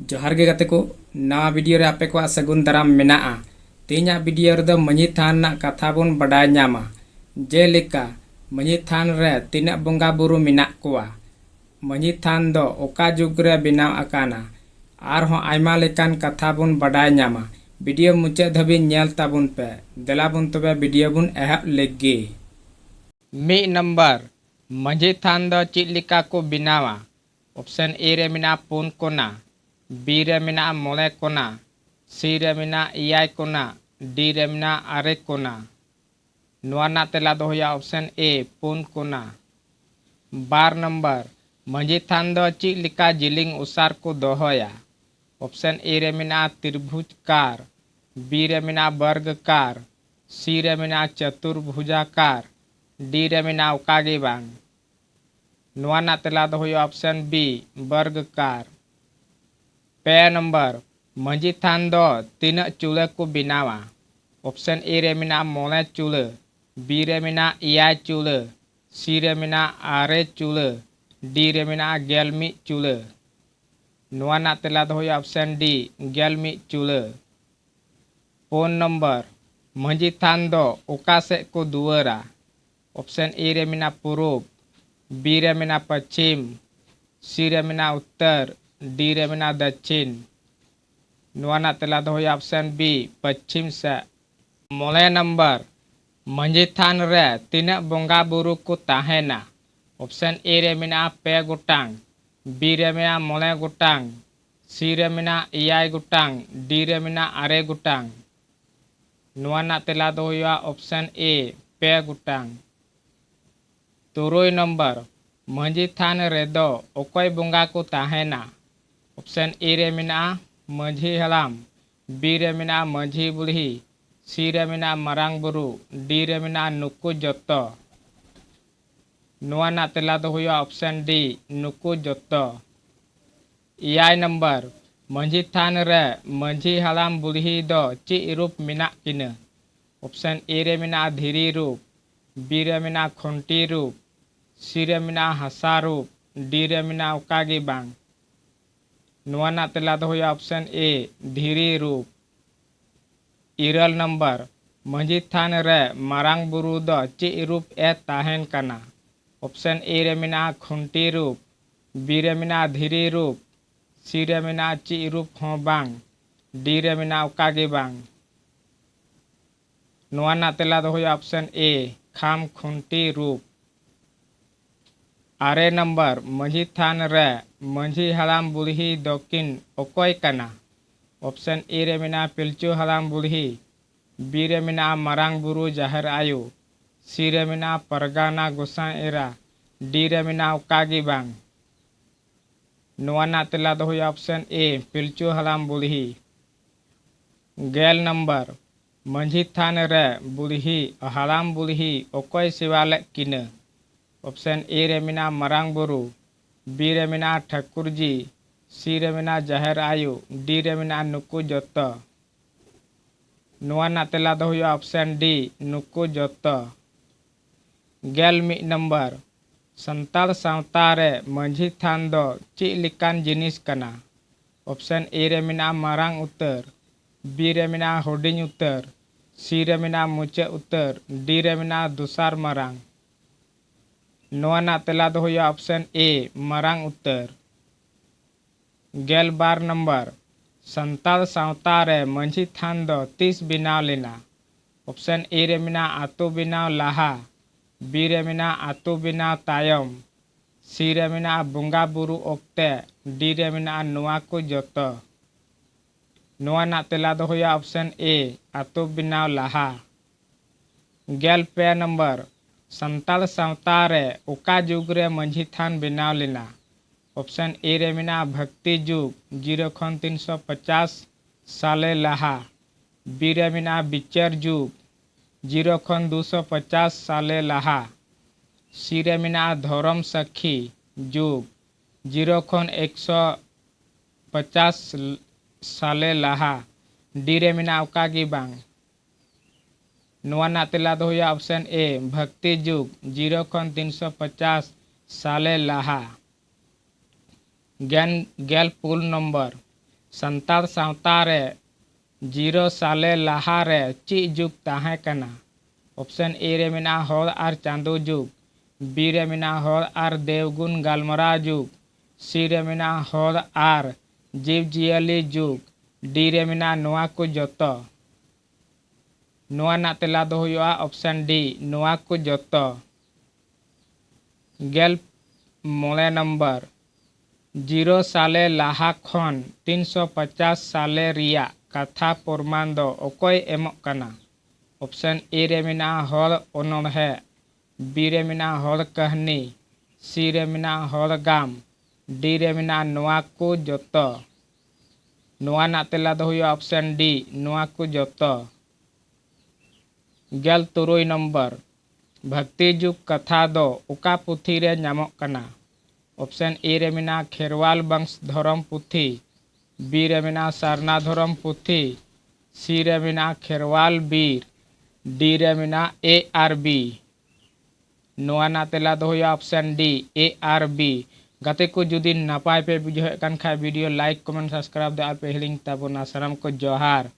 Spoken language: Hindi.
जोहार गे गाते को नवा वीडियो रे आपे को सगुन दाराम मेनाआ तेना वीडियो रे मझी थान ना कथा बन बडाय नामा जेलेका मझी थान रे तीना बंगा बुरु मेना कोआ मझी थान दो ओका जुग रे बनाव आकाना आरहों आयमा लेकान कथा बन बडाय नामा वीडियो मुचाद धाबी नेल ताबुन पे देला बुन तबे वीडियो बुन एहब लेगे मी नंबर मझी थान दो चीज लिका को बनावा ऑप्शन ए रे मेना पुन कोना बी रे मेना मोले कोना सी रे मेना इयाय कोना डी रे मेना आरे कोना नोना तेला दो होया ऑप्शन ए पुन कोना बार नंबर मझी थान दो चीज लिका जिलिंग उसार को दोहोया ऑप्शन ए रे मेना त्रिभुजकार बी रे मेना वर्गकार सी रे मेना चतुर्भुजाकार डी रे मेना उकागे बांग नोना तेला दो होया ऑप्शन बी वर्गकार पे नंबर मझी थान दो तीन चूल्हे को बनावा ऑप्शन ए रे मेना मोले चूल्हे बी रे मेना इयाय चूल्हे सी रे मेना आरे चूल्हे डी रे मेना गेलमी चूल्हे नोना तेला दो होया ऑप्शन डी गेलमी चूल्हे फोन नंबर मझी थान दो ओका से को दुआरा ऑप्शन ए रे मेना पूर्व बी रे मेना पश्चिम सी रे मेना उत्तर डी रे मेना दक्षिण नोना तेला दो होया ऑप्शन बी पश्चिम से मोले नंबर मझी थान रे तीना बंगा बुरु को ताहेना ऑप्शन ए रे मेना पे गोटांग बी रे मेना मोले गोटांग सी रे मेना इयाय गोटांग डी रे मेना आरे गोटांग नोना तेला दो होया ऑप्शन ए पे गोटांग तुरुई नंबर मझी थान रे दो ओकोय बंगा को ताहेना ऑप्शन ए रे मेना मझी हलाम बी रे मेना मझी बुढ़ी सी रे मेना मरांग बुरु डी रे मेना नुकु जत्तो नोना तेला दो होया ऑप्शन डी नुकु जत्तो इयाय नंबर मझी थान रे मझी हलाम बुढ़ी दो ची रूप मेना किना ऑप्शन ए रे मेना धीरी रूप बी रे मेना खुंटी रूप सी रे मेना हसा रूप डी रे मेना उकागी बांग नोना तेला दो होया ऑप्शन ए धीरी रूप इरल नंबर मझी थान रे मारांग बुरु दो ची रूप ए ताहेन कना ऑप्शन ए रे मेना खुंटी रूप बी रे मेना धीरी रूप सी रे मेना ची रूप हों बांग डी रे मेना उकागी बांग नोना तेला दो होया ऑप्शन ए खाम खुंटी रूप आरे नंबर मझी थान रे मझी हलाम बुढ़ी दक्षिण ओकोय कना ऑप्शन ए रे मेना पिलचू हलाम बुढ़ी बी रे मेना मारांग बुरु जाहिर आयु सी रे मेना परगाना गोसाई एरा डी रे मेना उकागी बांग नोना तेला दो होया ऑप्शन ए पिलचू हलाम बुढ़ी गेल नंबर मझी थान रे बुढ़ी हलाम बुढ़ी ओकोय सिवाले किना ऑप्शन ए रे मेना मरांग बुरु बी रे मेना ठाकुर जी सी रे मेना जाहिर आयु डी रे मेना नुकु जत्तो नोना तेला दो होया ऑप्शन डी नुकु जत्तो गेल मी नंबर संताल सावता रे मझी थान दो ची लिकान जिनिस कना ऑप्शन ए रे मेना मारांग उत्तर बी रे मेना हुडिंग उत्तर सी रे मेना मुचे उत्तर डी रे मेना दुसार मारांग नोना तेला दो होया ऑप्शन ए मारांग उत्तर गेल बार नंबर संताल सावता रे मझी थान दो 30 बनाव लेना ऑप्शन ए रे मेना आतु बनाव लाहा बी रे मेना आतु बनाव तायम सी रे मेना बंगा बुरु ओक्ते डी रे मेना नोआ को जत्तो नोना तेला दो होया ऑप्शन ए आतु बनाव लाहा गेल पे नंबर संताल सावता रे ओका जुग रे मझी थान बनाव लेना ऑप्शन ए रे मेना भक्ति जुग 0 खन 350 साले लाहा बी रे मेना बिचर जुग 0 खन 250 साले लाहा सी रे मेना धर्म सखी जुग 0 खन 150 साले लाहा डी रे मेना उकागी बांग नोना तेला दो होया ऑप्शन ए भक्ति जुग 0 खन 350 साले लाहा गेल पुल नंबर संताल सावता रे 0 साले लाहा रे ची जुग ताहे कना। ऑप्शन ए रे मेना हर आर चांदो जुग, बी रे मेना हर आर देवगुण गालमरा जुग, सी रे मेना हर आर जीव जियाली जुग, डी रे मेना नोआ को जोतो। नोआ ना तेला दो हुआ ऑप्शन डी नोआ को जोतो। गेल मोले नंबर 0 साले लाहा खन 350 साले रिया कथा प्रमाण दो ओकोय एमोक कना। ऑप्शन ए रे मेना हर ओनोड़हे, बी रे मेना हर कहनी, सी रे मेना हर गाम, डी रे मेना नोआ को जोतो। नोआ ना तेला दो हुआ ऑप्शन डी नोआ को जोतो। गेल तुरुई नंबर भक्ति जुग कथा दो उका पुथी रे नामोक कना। ऑप्शन ए रे मेना खेरवाल वंश धर्म पुथी, बी रे मेना सारना धर्म पुथी, सी रे मेना खेरवाल बीर, डी रे मेना ARB। नोआ ना तेला दो हुआ ऑप्शन डी ARB। गाते को जुदी नपाय पे बुझे कान खा वीडियो लाइक कमेंट सब्सक्राइब दे आर पे हिलिंग ताबोना। साराम को जोहार।